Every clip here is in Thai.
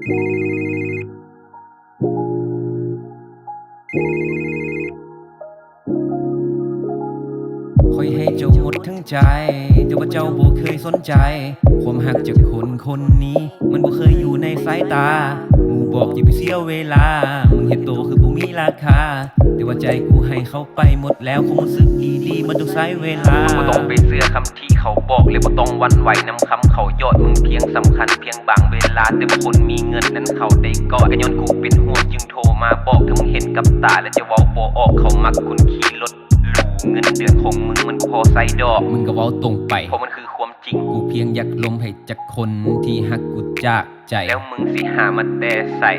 คอยให้เจ้าหมดทั้งใจแต่ว่าเจ้าบ่เคยสนใจความหักจากคนคนนี้มันบ่เคยอยู่ในสายตาหมู่บอกอย่าไปเสียเวลามึงเห็นโตคือบ่มีราคาแต่ว่าใจกูให้เขาไปหมดแล้วคงรู้สึกดีๆมันต้องใช้เวลามึงบ่ต้องไปเสื้อคำที่เขาบอกเลยบ่ต้องหวั่นไหวนำคำเขายอดมึงเพียงสำคัญเพียงบางเวลาแต่คนมีเงินนั้นเขาได้กอดก็ย้อนกูเป็นห่วงจึงโทรมาบอกถ้ามึงเห็นกับตาแล้วจะเว้าบ่ออกเขามักคุณขี่รถเงินเดือนของมึงมันพอใส่ดอกมึงก็เว้าตรงไปเพราะมันคือความจริงกูเพียงอยากลมให้จากคนที่หักกูจากใจแล้วมึงสิหามาแต่ใส่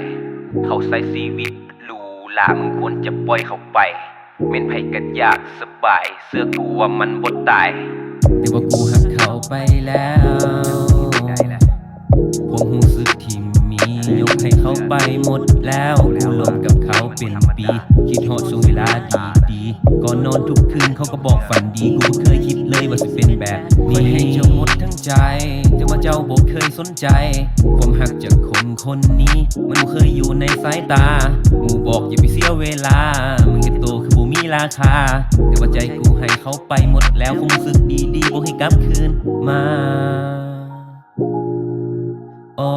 เขาใส่ชีวิตหรูหรามึงควรจะปล่อยเขาไปเม่นไผก็อยากสบายเสื้อกูว่ามันบ่ตายแต่ว่ากูหักเขาไปแล้วผมรู้สึกที่มียกให้เขาไปหมดแล้วกูลงกับเขาเป็นปีคิดฮอดช่วงเวลาดีๆก่อนนอนทุกคืนเขาก็บอกฝันดีกูไม่เคยคิดเลยว่าจะเป็นแบบนี้ให้เจ้าหมดทั้งใจแต่ว่าเจ้าบ่เคยสนใจความหักจากคนคนนี้มันบ่เคยอยู่ในสายตาหมู่บอกอย่าไปเสียเวลามึงเห็นโตคือบ่มีราคาแต่ว่าใจกูให้เขาไปหมดแล้วคงรู้สึกดีๆบ่ให้กลับคืนมาอ๋อ